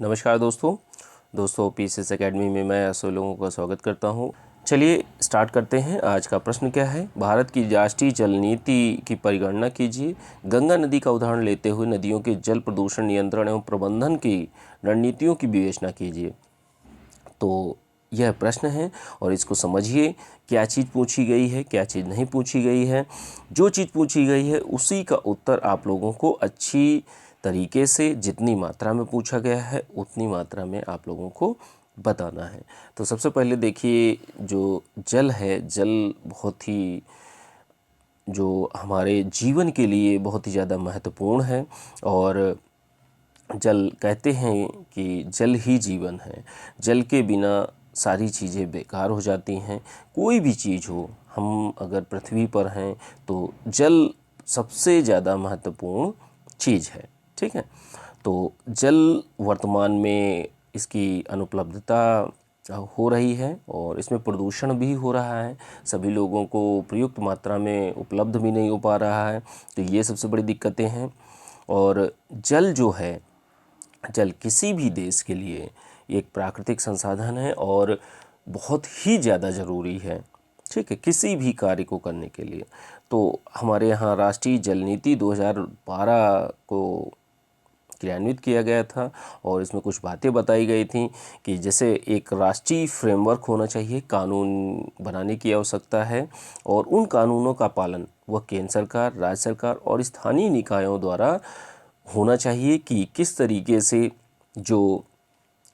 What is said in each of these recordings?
नमस्कार दोस्तों PCS academy में मैं आप सभी लोगों का स्वागत करता हूं। चलिए स्टार्ट करते हैं। आज का प्रश्न क्या है? भारत की राष्ट्रीय जल नीति की परिगणना कीजिए। गंगा नदी का उदाहरण लेते हुए नदियों के जल प्रदूषण नियंत्रण एवं प्रबंधन की रणनीतियों की विवेचना कीजिए। तो यह प्रश्न है और इसको समझिए, क्या चीज़ पूछी गई है, क्या चीज़ नहीं पूछी गई है। जो चीज़ पूछी गई है उसी का उत्तर आप लोगों को अच्छी तरीके से, जितनी मात्रा में पूछा गया है उतनी मात्रा में आप लोगों को बताना है। तो सबसे पहले देखिए, जो जल है, जल बहुत ही, जो हमारे जीवन के लिए बहुत ही ज़्यादा महत्वपूर्ण है। और जल, कहते हैं कि जल ही जीवन है। जल के बिना सारी चीज़ें बेकार हो जाती हैं। कोई भी चीज़ हो, हम अगर पृथ्वी पर हैं तो जल सबसे ज़्यादा महत्वपूर्ण चीज़ है। ठीक है, तो जल वर्तमान में इसकी अनुपलब्धता हो रही है और इसमें प्रदूषण भी हो रहा है। सभी लोगों को उपयुक्त मात्रा में उपलब्ध भी नहीं हो पा रहा है। तो ये सबसे बड़ी दिक्कतें हैं। और जल जो है, जल किसी भी देश के लिए एक प्राकृतिक संसाधन है और बहुत ही ज़्यादा ज़रूरी है। ठीक है, किसी भी कार्य को करने के लिए। तो हमारे यहाँ राष्ट्रीय जल नीति 2012 को क्रियान्वित किया गया था और इसमें कुछ बातें बताई गई थी कि जैसे एक राष्ट्रीय फ्रेमवर्क होना चाहिए, कानून बनाने की आवश्यकता है और उन कानूनों का पालन वह केंद्र सरकार, राज्य सरकार और स्थानीय निकायों द्वारा होना चाहिए कि किस तरीके से जो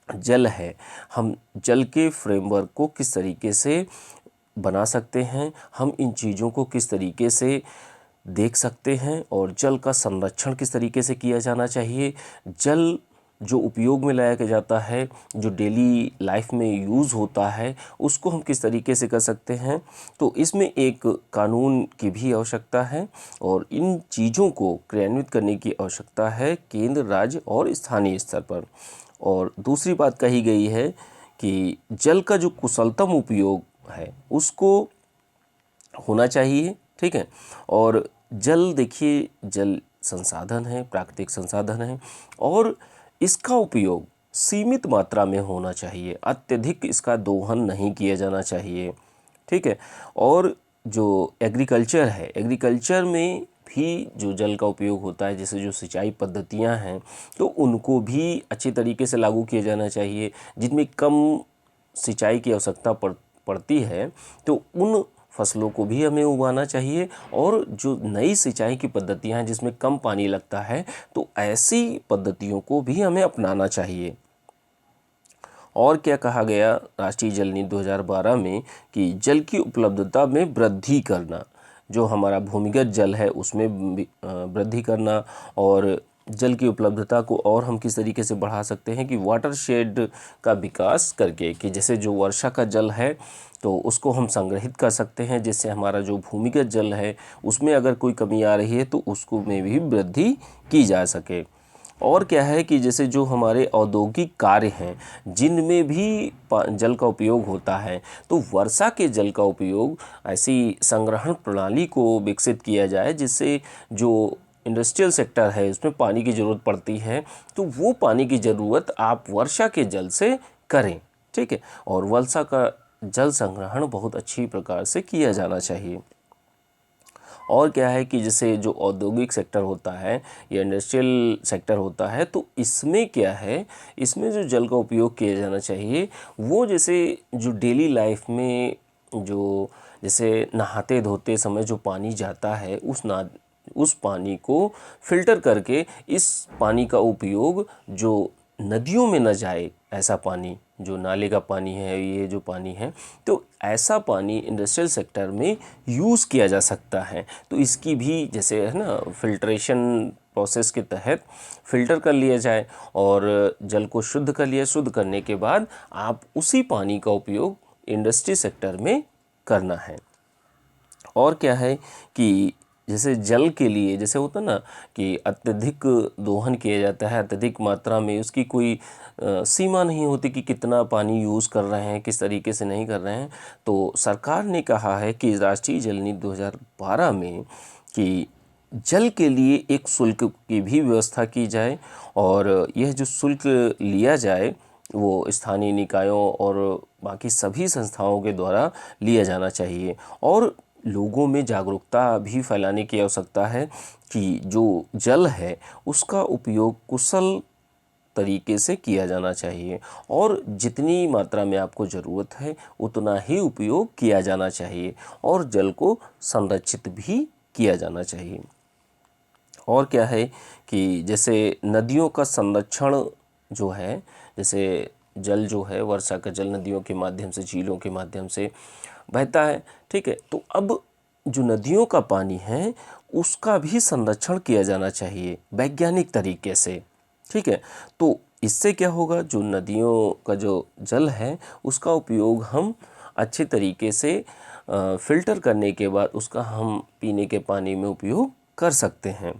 जल है, हम जल के फ्रेमवर्क को किस तरीके से बना सकते हैं, हम इन चीज़ों को किस तरीके से देख सकते हैं और जल का संरक्षण किस तरीके से किया जाना चाहिए। जल जो उपयोग में लाया जाता है, जो डेली लाइफ में यूज़ होता है, उसको हम किस तरीके से कर सकते हैं। तो इसमें एक कानून की भी आवश्यकता है और इन चीज़ों को क्रियान्वित करने की आवश्यकता है केंद्र, राज्य और स्थानीय स्तर पर। और दूसरी बात कही गई है कि जल का जो कुशलतम उपयोग है उसको होना चाहिए। ठीक है, और जल, देखिए, जल संसाधन है, प्राकृतिक संसाधन है और इसका उपयोग सीमित मात्रा में होना चाहिए। अत्यधिक इसका दोहन नहीं किया जाना चाहिए। ठीक है, और जो एग्रीकल्चर है, एग्रीकल्चर में भी जो जल का उपयोग होता है, जैसे जो सिंचाई पद्धतियां हैं, तो उनको भी अच्छे तरीके से लागू किया जाना चाहिए। जिनमें कम सिंचाई की आवश्यकता पड़ती है तो उन फसलों को भी हमें उगाना चाहिए। और जो नई सिंचाई की पद्धतियां हैं जिसमें कम पानी लगता है, तो ऐसी पद्धतियों को भी हमें अपनाना चाहिए। और क्या कहा गया राष्ट्रीय जल नीति 2012 में कि जल की उपलब्धता में वृद्धि करना, जो हमारा भूमिगत जल है उसमें वृद्धि करना। और जल की उपलब्धता को और हम किस तरीके से बढ़ा सकते हैं कि वाटरशेड का विकास करके, कि जैसे जो वर्षा का जल है तो उसको हम संग्रहित कर सकते हैं, जिससे हमारा जो भूमिगत जल है उसमें अगर कोई कमी आ रही है तो उसको में भी वृद्धि की जा सके। और क्या है कि जैसे जो हमारे औद्योगिक कार्य हैं जिनमें भी जल का उपयोग होता है, तो वर्षा के जल का उपयोग ऐसी संग्रहण प्रणाली को विकसित किया जाए जिससे जो इंडस्ट्रियल सेक्टर है उसमें पानी की ज़रूरत पड़ती है, तो वो पानी की ज़रूरत आप वर्षा के जल से करें। ठीक है, और वर्षा का जल संग्रहण बहुत अच्छी प्रकार से किया जाना चाहिए। और क्या है कि जैसे जो औद्योगिक सेक्टर होता है या इंडस्ट्रियल सेक्टर होता है, तो इसमें क्या है, इसमें जो जल का उपयोग किया जाना चाहिए वो जैसे जो डेली लाइफ में जो जैसे नहाते धोते समय जो पानी जाता है उस पानी को फिल्टर करके इस पानी का उपयोग जो नदियों में न जाए, ऐसा पानी जो नाले का पानी है, ये जो पानी है, तो ऐसा पानी इंडस्ट्रियल सेक्टर में यूज़ किया जा सकता है। तो इसकी भी जैसे है ना, फिल्ट्रेशन प्रोसेस के तहत फ़िल्टर कर लिया जाए और जल को शुद्ध कर लिया। शुद्ध करने के बाद आप उसी पानी का उपयोग इंडस्ट्री सेक्टर में करना है। और क्या है कि जैसे जल के लिए जैसे होता ना कि अत्यधिक दोहन किया जाता है, अत्यधिक मात्रा में, उसकी कोई सीमा नहीं होती कि कितना पानी यूज़ कर रहे हैं, किस तरीके से नहीं कर रहे हैं। तो सरकार ने कहा है कि राष्ट्रीय जल नीति 2012 में कि जल के लिए एक शुल्क की भी व्यवस्था की जाए और यह जो शुल्क लिया जाए वो स्थानीय निकायों और बाकी सभी संस्थाओं के द्वारा लिया जाना चाहिए। और लोगों में जागरूकता भी फैलाने की आवश्यकता है कि जो जल है उसका उपयोग कुशल तरीके से किया जाना चाहिए और जितनी मात्रा में आपको ज़रूरत है उतना ही उपयोग किया जाना चाहिए और जल को संरक्षित भी किया जाना चाहिए। और क्या है कि जैसे नदियों का संरक्षण जो है, जैसे जल जो है वर्षा का जल नदियों के माध्यम से, झीलों के माध्यम से बहता है, ठीक है। तो अब जो नदियों का पानी है उसका भी संरक्षण किया जाना चाहिए वैज्ञानिक तरीके से, ठीक है। तो इससे क्या होगा, जो नदियों का जो जल है उसका उपयोग हम अच्छे तरीके से फिल्टर करने के बाद उसका हम पीने के पानी में उपयोग कर सकते हैं।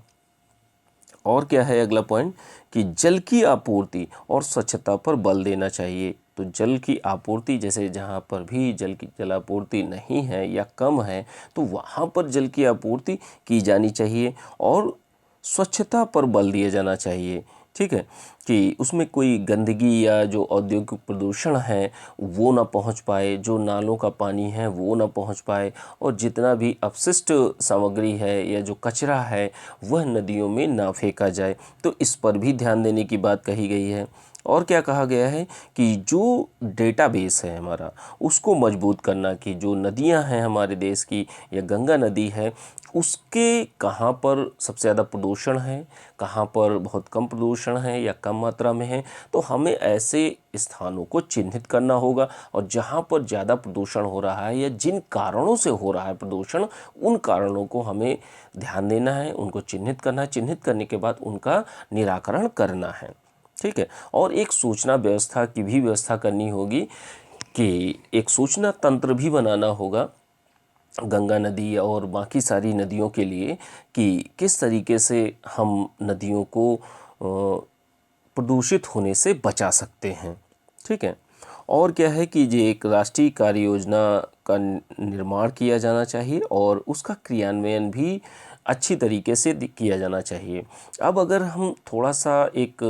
और क्या है अगला पॉइंट कि जल की आपूर्ति और स्वच्छता पर बल देना चाहिए। तो जल की आपूर्ति, जैसे जहाँ पर भी जल आपूर्ति नहीं है या कम है तो वहाँ पर जल की आपूर्ति की जानी चाहिए और स्वच्छता पर बल दिया जाना चाहिए, ठीक है, कि उसमें कोई गंदगी या जो औद्योगिक प्रदूषण है वो ना पहुंच पाए, जो नालों का पानी है वो ना पहुंच पाए और जितना भी अपशिष्ट सामग्री है या जो कचरा है वह नदियों में ना फेंका जाए। तो इस पर भी ध्यान देने की बात कही गई है। और क्या कहा गया है कि जो डेटाबेस है हमारा उसको मजबूत करना, कि जो नदियां हैं हमारे देश की या गंगा नदी है उसके कहाँ पर सबसे ज़्यादा प्रदूषण है, कहाँ पर बहुत कम प्रदूषण है या कम मात्रा में है, तो हमें ऐसे स्थानों को चिन्हित करना होगा और जहाँ पर ज़्यादा प्रदूषण हो रहा है या जिन कारणों से हो रहा है प्रदूषण, उन कारणों को हमें ध्यान देना है, उनको चिन्हित करना है, चिन्हित करने के बाद उनका निराकरण करना है, ठीक है। और एक सूचना व्यवस्था की भी व्यवस्था करनी होगी कि एक सूचना तंत्र भी बनाना होगा गंगा नदी और बाकी सारी नदियों के लिए कि किस तरीके से हम नदियों को प्रदूषित होने से बचा सकते हैं, ठीक है। और क्या है कि ये एक राष्ट्रीय कार्य योजना का निर्माण किया जाना चाहिए और उसका क्रियान्वयन भी अच्छी तरीके से किया जाना चाहिए। अब अगर हम थोड़ा सा एक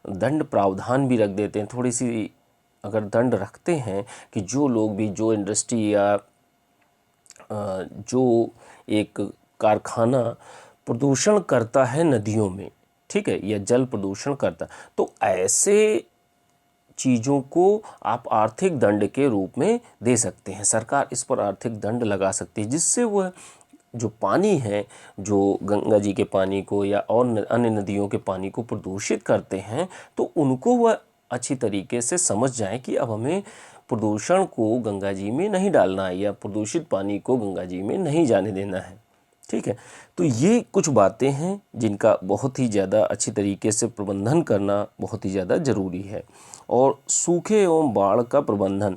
दंड प्रावधान भी रख देते हैं, थोड़ी सी अगर दंड रखते हैं कि जो लोग भी, जो इंडस्ट्री या जो एक कारखाना प्रदूषण करता है नदियों में, ठीक है, या जल प्रदूषण करता, तो ऐसे चीज़ों को आप आर्थिक दंड के रूप में दे सकते हैं। सरकार इस पर आर्थिक दंड लगा सकती है जिससे वह जो पानी है, जो गंगा जी के पानी को या और अन्य नदियों के पानी को प्रदूषित करते हैं, तो उनको वह अच्छी तरीके से समझ जाए कि अब हमें प्रदूषण को गंगा जी में नहीं डालना है या प्रदूषित पानी को गंगा जी में नहीं जाने देना है, ठीक है। तो ये कुछ बातें हैं जिनका बहुत ही ज़्यादा अच्छी तरीके से प्रबंधन करना बहुत ही ज़्यादा ज़रूरी है। और सूखे एवं बाढ़ का प्रबंधन,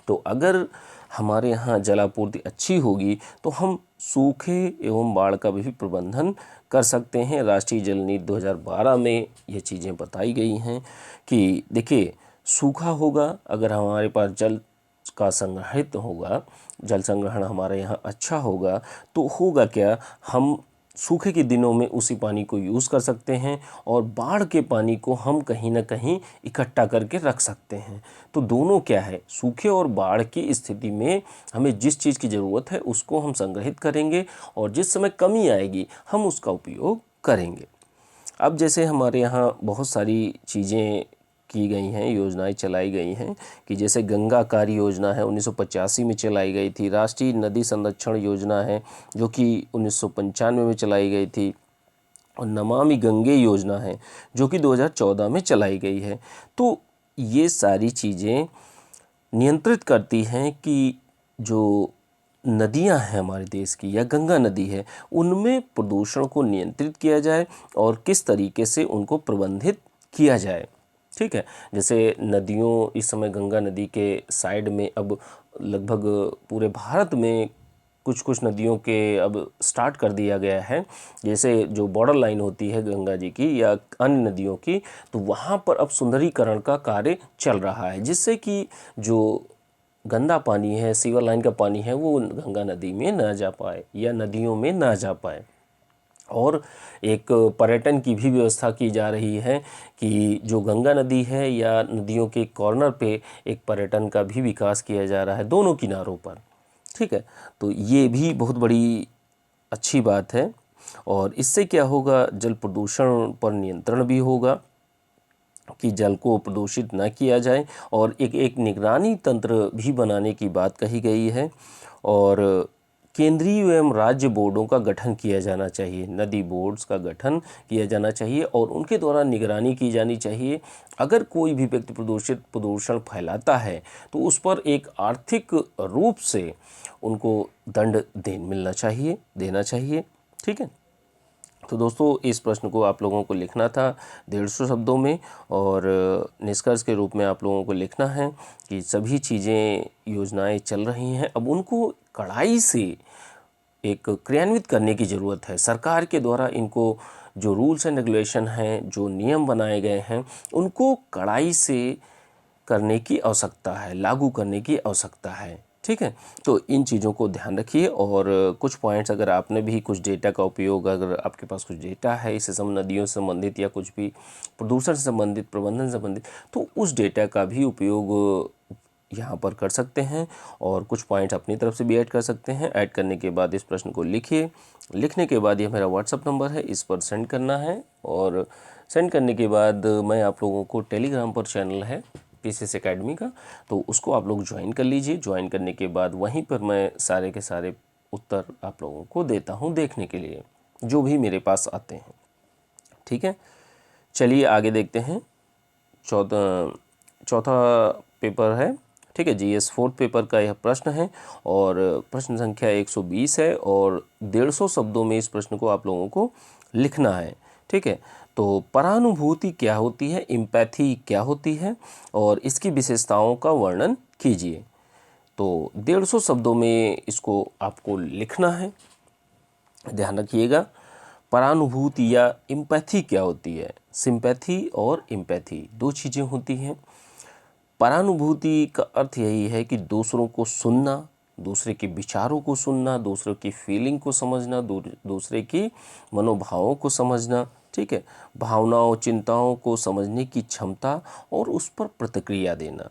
तो अगर हमारे यहाँ जलापूर्ति अच्छी होगी तो हम सूखे एवं बाढ़ का भी प्रबंधन कर सकते हैं। राष्ट्रीय जल नीति 2012 में ये चीज़ें बताई गई हैं कि देखिए, सूखा होगा अगर हमारे पास जल का संग्रहित होगा, जल संग्रहण हमारे यहाँ अच्छा होगा, तो होगा क्या, हम सूखे के दिनों में उसी पानी को यूज़ कर सकते हैं और बाढ़ के पानी को हम कहीं ना कहीं इकट्ठा करके रख सकते हैं। तो दोनों क्या है, सूखे और बाढ़ की स्थिति में हमें जिस चीज़ की ज़रूरत है उसको हम संग्रहित करेंगे और जिस समय कमी आएगी हम उसका उपयोग करेंगे। अब जैसे हमारे यहाँ बहुत सारी चीज़ें की गई हैं, योजनाएं चलाई गई हैं कि जैसे गंगा कार्य योजना है 1985 में चलाई गई थी, राष्ट्रीय नदी संरक्षण योजना है जो कि 1995 में चलाई गई थी और नमामि गंगे योजना है जो कि 2014 में चलाई गई है। तो ये सारी चीज़ें नियंत्रित करती हैं कि जो नदियां हैं हमारे देश की या गंगा नदी है उनमें प्रदूषण को नियंत्रित किया जाए और किस तरीके से उनको प्रबंधित किया जाए, ठीक है। जैसे नदियों, इस समय गंगा नदी के साइड में अब लगभग पूरे भारत में कुछ कुछ नदियों के अब स्टार्ट कर दिया गया है, जैसे जो बॉर्डर लाइन होती है गंगा जी की या अन्य नदियों की, तो वहाँ पर अब सुंदरीकरण का कार्य चल रहा है जिससे कि जो गंदा पानी है, सीवर लाइन का पानी है, वो गंगा नदी में ना जा पाए या नदियों में ना जा पाए, और एक पर्यटन की भी व्यवस्था की जा रही है कि जो गंगा नदी है या नदियों के कॉर्नर पे एक पर्यटन का भी विकास किया जा रहा है दोनों किनारों पर। ठीक है, तो ये भी बहुत बड़ी अच्छी बात है। और इससे क्या होगा, जल प्रदूषण पर नियंत्रण भी होगा कि जल को प्रदूषित न किया जाए, और एक निगरानी तंत्र भी बनाने की बात कही गई है। और केंद्रीय एवं राज्य बोर्डों का गठन किया जाना चाहिए, नदी बोर्ड्स का गठन किया जाना चाहिए और उनके द्वारा निगरानी की जानी चाहिए। अगर कोई भी व्यक्ति प्रदूषण फैलाता है तो उस पर एक आर्थिक रूप से उनको दंड देना चाहिए। ठीक है, तो दोस्तों इस प्रश्न को आप लोगों को लिखना था 150 शब्दों में, और निष्कर्ष के रूप में आप लोगों को लिखना है कि सभी चीज़ें योजनाएं चल रही हैं, अब उनको कड़ाई से एक क्रियान्वित करने की ज़रूरत है। सरकार के द्वारा इनको जो रूल्स एंड रेगुलेशन हैं, जो नियम बनाए गए हैं, उनको कड़ाई से करने की आवश्यकता है, लागू करने की आवश्यकता है। ठीक है, तो इन चीज़ों को ध्यान रखिए। और कुछ पॉइंट्स, अगर आपने भी कुछ डेटा का उपयोग, अगर आपके पास कुछ डेटा है इससे नदियों से संबंधित या कुछ भी प्रदूषण से संबंधित, प्रबंधन से संबंधित, तो उस डेटा का भी उपयोग यहाँ पर कर सकते हैं और कुछ पॉइंट्स अपनी तरफ से भी ऐड कर सकते हैं। ऐड करने के बाद इस प्रश्न को लिखिए। लिखने के बाद ये मेरा व्हाट्सअप नंबर है, इस पर सेंड करना है। और सेंड करने के बाद मैं आप लोगों को टेलीग्राम पर चैनल है पीसीएस एकेडमी का, तो उसको आप लोग ज्वाइन कर लीजिए। ज्वाइन करने के बाद वहीं पर मैं सारे के सारे उत्तर आप लोगों को देता हूं देखने के लिए, जो भी मेरे पास आते हैं। ठीक है, चलिए आगे देखते हैं। चौथा पेपर है, ठीक है, जीएस 4th पेपर का यह प्रश्न है और प्रश्न संख्या 120 है और 150 शब्दों में इस प्रश्न को आप लोगों को लिखना है। ठीक है, तो परानुभूति क्या होती है, एम्पैथी क्या होती है और इसकी विशेषताओं का वर्णन कीजिए। तो 150 शब्दों में इसको आपको लिखना है, ध्यान रखिएगा। परानुभूति या एम्पैथी क्या होती है, सिंपैथी और एम्पैथी दो चीज़ें होती हैं। परानुभूति का अर्थ यही है कि दूसरों को सुनना, दूसरे के विचारों को सुनना, दूसरों की फीलिंग को समझना, दूसरे की मनोभावों को समझना। ठीक है, भावनाओं, चिंताओं को समझने की क्षमता और उस पर प्रतिक्रिया देना।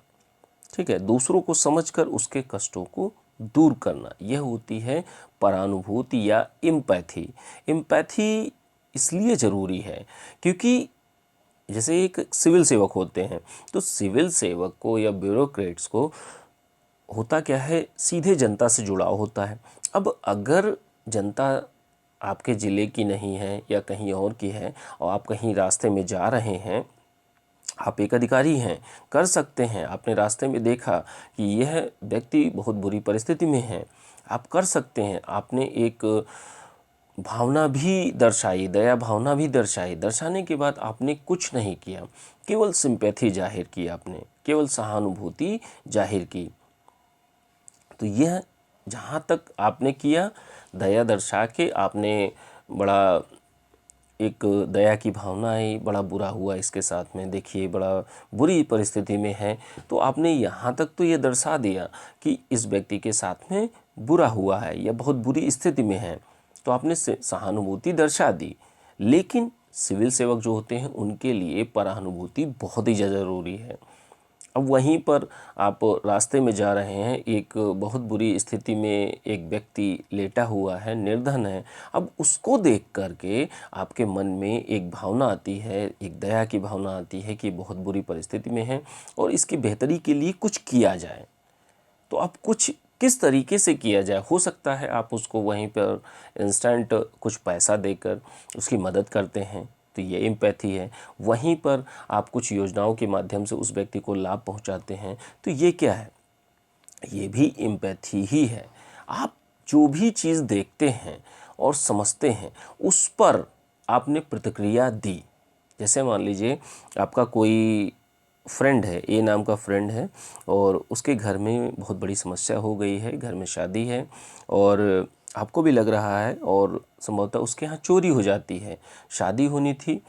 ठीक है, दूसरों को समझकर उसके कष्टों को दूर करना, यह होती है परानुभूति या एम्पैथी। एम्पैथी इसलिए ज़रूरी है क्योंकि जैसे एक सिविल सेवक होते हैं, तो सिविल सेवक को या ब्यूरोक्रेट्स को होता क्या है, सीधे जनता से जुड़ाव होता है। अब अगर जनता आपके ज़िले की नहीं है या कहीं और की है और आप कहीं रास्ते में जा रहे हैं, आप एक अधिकारी हैं, कर सकते हैं, आपने रास्ते में देखा कि यह व्यक्ति बहुत बुरी परिस्थिति में है, आप कर सकते हैं, आपने एक भावना भी दर्शाई, दया भावना भी दर्शाई, दर्शाने के बाद आपने कुछ नहीं किया, केवल सिंपैथी जाहिर की, आपने केवल सहानुभूति जाहिर की, तो यह जहाँ तक आपने किया, दया दर्शा के आपने बड़ा एक दया की भावना आई, बड़ा बुरा हुआ इसके साथ में, देखिए बड़ा बुरी परिस्थिति में है, तो आपने यहाँ तक तो ये दर्शा दिया कि इस व्यक्ति के साथ में बुरा हुआ है या बहुत बुरी स्थिति में है, तो आपने सहानुभूति दर्शा दी। लेकिन सिविल सेवक जो होते हैं उनके लिए परानुभूति बहुत ही ज़्यादा ज़रूरी है। अब वहीं पर आप रास्ते में जा रहे हैं, एक बहुत बुरी स्थिति में एक व्यक्ति लेटा हुआ है, निर्धन है, अब उसको देख करके आपके मन में एक भावना आती है, एक दया की भावना आती है कि बहुत बुरी परिस्थिति में है और इसकी बेहतरी के लिए कुछ किया जाए। तो आप कुछ किस तरीके से किया जाए, हो सकता है आप उसको वहीं पर इंस्टेंट कुछ पैसा देकर उसकी मदद करते हैं, तो ये एम्पैथी है। वहीं पर आप कुछ योजनाओं के माध्यम से उस व्यक्ति को लाभ पहुंचाते हैं, तो ये क्या है, ये भी एम्पैथी ही है। आप जो भी चीज़ देखते हैं और समझते हैं उस पर आपने प्रतिक्रिया दी। जैसे मान लीजिए आपका कोई फ्रेंड है, ए नाम का फ्रेंड है और उसके घर में बहुत बड़ी समस्या हो गई है, घर में शादी है और आपको भी लग रहा है और संभवतः उसके यहाँ चोरी हो जाती है, शादी होनी थी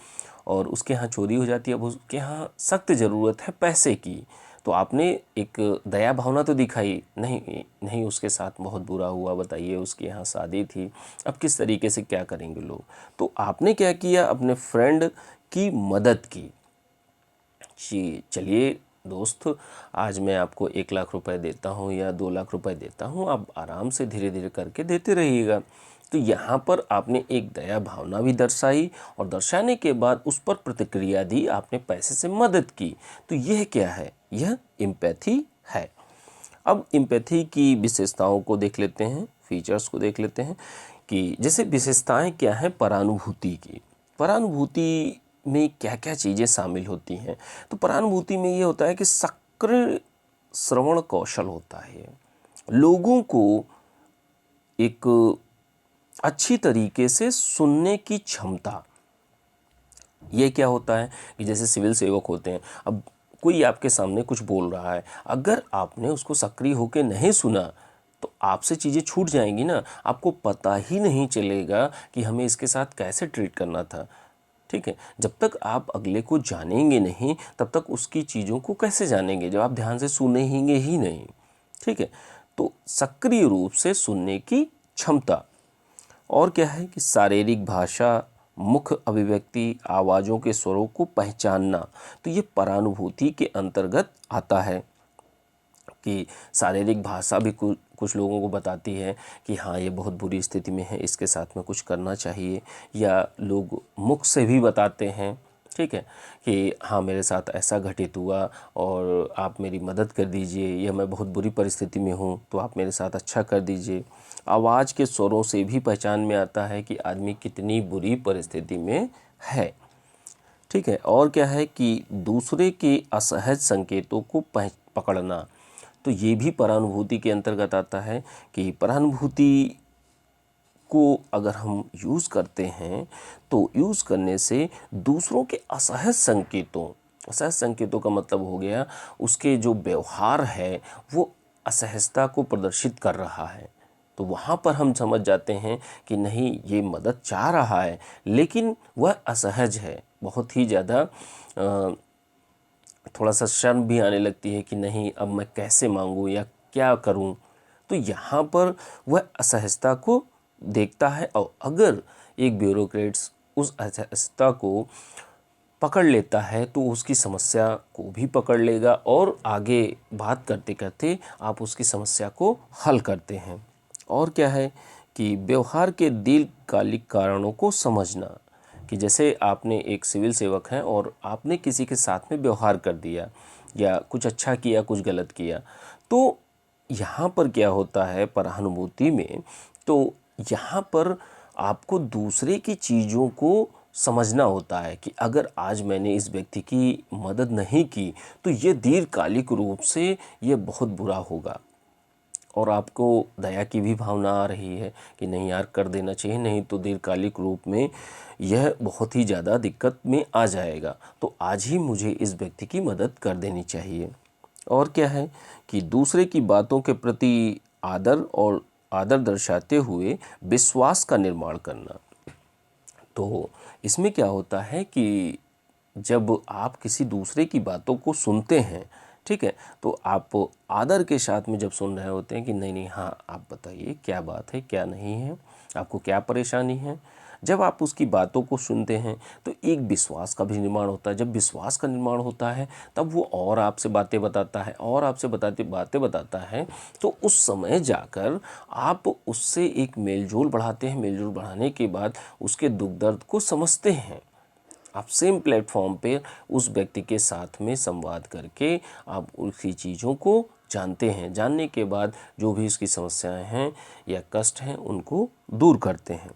और उसके यहाँ चोरी हो जाती है। अब उसके यहाँ सख्त ज़रूरत है पैसे की, तो आपने एक दया भावना तो दिखाई, नहीं नहीं उसके साथ बहुत बुरा हुआ, बताइए उसके यहाँ शादी थी, अब किस तरीके से क्या करेंगे लोग। तो आपने क्या किया, अपने फ्रेंड की मदद की। जी चलिए दोस्त, आज मैं आपको 1 लाख रुपए देता हूँ या 2 लाख रुपए देता हूँ, आप आराम से धीरे धीरे करके देते रहिएगा। तो यहाँ पर आपने एक दया भावना भी दर्शाई और दर्शाने के बाद उस पर प्रतिक्रिया दी, आपने पैसे से मदद की। तो यह क्या है, यह एम्पैथी है। अब एम्पैथी की विशेषताओं को देख लेते हैं, फीचर्स को देख लेते हैं कि जैसे विशेषताएं क्या हैं परानुभूति की। परानुभूति में क्या क्या चीज़ें शामिल होती हैं, तो परानुभूति में ये होता है कि सक्रिय श्रवण कौशल होता है, लोगों को एक अच्छी तरीके से सुनने की क्षमता। ये क्या होता है कि जैसे सिविल सेवक होते हैं, अब कोई आपके सामने कुछ बोल रहा है, अगर आपने उसको सक्रिय होकर नहीं सुना तो आपसे चीज़ें छूट जाएंगी ना, आपको पता ही नहीं चलेगा कि हमें इसके साथ कैसे ट्रीट करना था। ठीक है, जब तक आप अगले को जानेंगे नहीं तब तक उसकी चीज़ों को कैसे जानेंगे, जब आप ध्यान से सुनेंगे ही नहीं। ठीक है, तो सक्रिय रूप से सुनने की क्षमता। और क्या है कि शारीरिक भाषा, मुख्य अभिव्यक्ति, आवाज़ों के स्वरों को पहचानना, तो ये परानुभूति के अंतर्गत आता है कि शारीरिक भाषा भी कुछ लोगों को बताती है कि हाँ ये बहुत बुरी स्थिति में है, इसके साथ में कुछ करना चाहिए, या लोग मुख से भी बताते हैं। ठीक है, कि हाँ मेरे साथ ऐसा घटित हुआ और आप मेरी मदद कर दीजिए, या मैं बहुत बुरी परिस्थिति में हूँ तो आप मेरे साथ अच्छा कर दीजिए। आवाज़ के स्वरों से भी पहचान में आता है कि आदमी कितनी बुरी परिस्थिति में है। ठीक है, और क्या है कि दूसरे के असहज संकेतों को पकड़ना, तो ये भी परानुभूति के अंतर्गत आता है कि परानुभूति को अगर हम यूज़ करते हैं तो यूज़ करने से दूसरों के असहज संकेतों का मतलब हो गया उसके जो व्यवहार है वो असहजता को प्रदर्शित कर रहा है, तो वहाँ पर हम समझ जाते हैं कि नहीं ये मदद चाह रहा है लेकिन वह असहज है, बहुत ही ज़्यादा थोड़ा सा शर्म भी आने लगती है कि नहीं अब मैं कैसे मांगूं या क्या करूं। तो यहाँ पर वह असहजता को देखता है, और अगर एक ब्यूरोक्रेट्स उस असहजता को पकड़ लेता है तो उसकी समस्या को भी पकड़ लेगा और आगे बात करते करते आप उसकी समस्या को हल करते हैं। और क्या है कि व्यवहार के दीर्घकालिक कारणों को समझना, कि जैसे आपने एक सिविल सेवक हैं और आपने किसी के साथ में व्यवहार कर दिया या कुछ अच्छा किया कुछ गलत किया, तो यहाँ पर क्या होता है परानुभूति में, तो यहाँ पर आपको दूसरे की चीज़ों को समझना होता है कि अगर आज मैंने इस व्यक्ति की मदद नहीं की तो ये दीर्घकालिक रूप से ये बहुत बुरा होगा, और आपको दया की भी भावना आ रही है कि नहीं यार कर देना चाहिए, नहीं तो दीर्घकालिक रूप में यह बहुत ही ज़्यादा दिक्कत में आ जाएगा, तो आज ही मुझे इस व्यक्ति की मदद कर देनी चाहिए। और क्या है कि दूसरे की बातों के प्रति आदर दर्शाते हुए विश्वास का निर्माण करना। तो इसमें क्या होता है कि जब आप किसी दूसरे की बातों को सुनते हैं, ठीक है, तो आप आदर के साथ में जब सुन रहे होते हैं कि नहीं नहीं हाँ आप बताइए क्या बात है क्या नहीं है, आपको क्या परेशानी है। जब आप उसकी बातों को सुनते हैं तो एक विश्वास का भी निर्माण होता है, जब विश्वास का निर्माण होता है तब वो और आपसे बातें बताता है और आपसे बातें बताता है, तो उस समय जाकर आप उससे एक मेलजोल बढ़ाते हैं, मेलजोल बढ़ाने के बाद उसके दुख दर्द को समझते हैं। आप सेम प्लेटफॉर्म पे उस व्यक्ति के साथ में संवाद करके आप उसकी चीज़ों को जानते हैं, जानने के बाद जो भी उसकी समस्याएं हैं या कष्ट हैं उनको दूर करते हैं।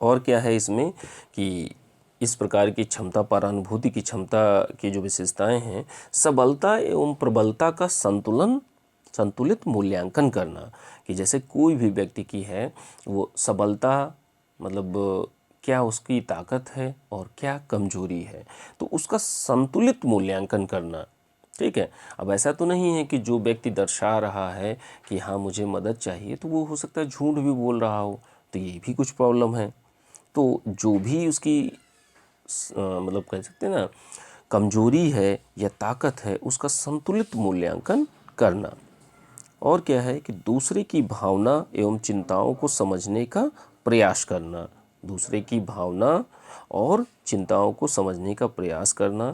और क्या है इसमें कि इस प्रकार की क्षमता, परानुभूति की क्षमता की जो विशेषताएं हैं, सबलता एवं प्रबलता का संतुलित मूल्यांकन करना, कि जैसे कोई भी व्यक्ति की है वो सबलता मतलब क्या उसकी ताकत है और क्या कमजोरी है, तो उसका संतुलित मूल्यांकन करना। ठीक है, अब ऐसा तो नहीं है कि जो व्यक्ति दर्शा रहा है कि हाँ मुझे मदद चाहिए तो वो हो सकता है झूठ भी बोल रहा हो, तो ये भी कुछ प्रॉब्लम है। तो जो भी उसकी मतलब कह सकते हैं ना कमजोरी है या ताकत है उसका संतुलित मूल्यांकन करना। और क्या है कि दूसरे की भावना एवं चिंताओं को समझने का प्रयास करना। दूसरे की भावना और चिंताओं को समझने का प्रयास करना,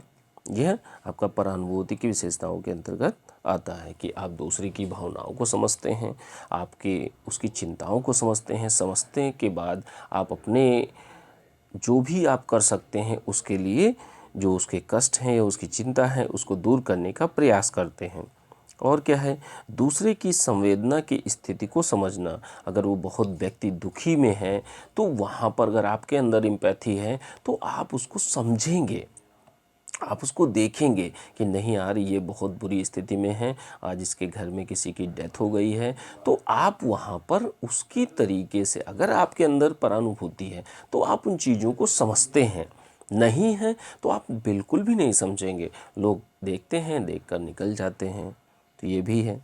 यह आपका परानुभूति की विशेषताओं के अंतर्गत आता है कि आप दूसरे की भावनाओं को समझते हैं, आपके उसकी चिंताओं को समझते हैं। समझने के बाद आप अपने जो भी आप कर सकते हैं उसके लिए, जो उसके कष्ट हैं या उसकी चिंता है, उसको दूर करने का प्रयास करते हैं। और क्या है, दूसरे की संवेदना की स्थिति को समझना। अगर वो बहुत व्यक्ति दुखी में है तो वहाँ पर अगर आपके अंदर एम्पैथी है तो आप उसको समझेंगे, आप उसको देखेंगे कि नहीं यार ये बहुत बुरी स्थिति में है, आज इसके घर में किसी की डेथ हो गई है, तो आप वहाँ पर उसकी तरीके से, अगर आपके अंदर परानुभूति है तो आप उन चीज़ों को समझते हैं। नहीं है तो आप बिल्कुल भी नहीं समझेंगे, लोग देखते हैं, देखकर निकल जाते हैं। तो ये भी है।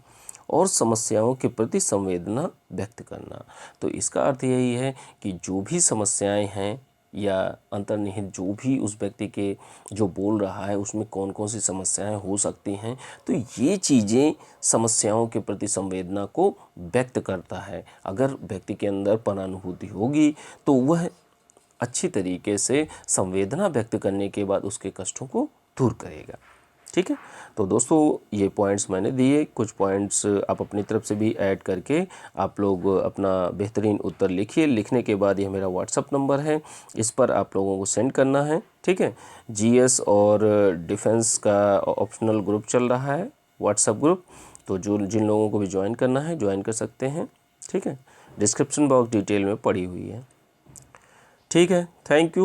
और समस्याओं के प्रति संवेदना व्यक्त करना, तो इसका अर्थ यही है कि जो भी समस्याएं हैं या अंतर्निहित जो भी उस व्यक्ति के जो बोल रहा है उसमें कौन कौन सी समस्याएं हो सकती हैं, तो ये चीज़ें समस्याओं के प्रति संवेदना को व्यक्त करता है। अगर व्यक्ति के अंदर परानुभूति होगी तो वह अच्छी तरीके से संवेदना व्यक्त करने के बाद उसके कष्टों को दूर करेगा। ठीक है, तो दोस्तों ये पॉइंट्स मैंने दिए, कुछ पॉइंट्स आप अपनी तरफ से भी ऐड करके आप लोग अपना बेहतरीन उत्तर लिखिए। लिखने के बाद ये मेरा व्हाट्सअप नंबर है, इस पर आप लोगों को सेंड करना है। ठीक है, जीएस और डिफेंस का ऑप्शनल ग्रुप चल रहा है, व्हाट्सअप ग्रुप, तो जो जिन लोगों को भी ज्वाइन करना है ज्वाइन कर सकते हैं। ठीक है, डिस्क्रिप्शन बॉक्स डिटेल में पड़ी हुई है। ठीक है, थैंक यू।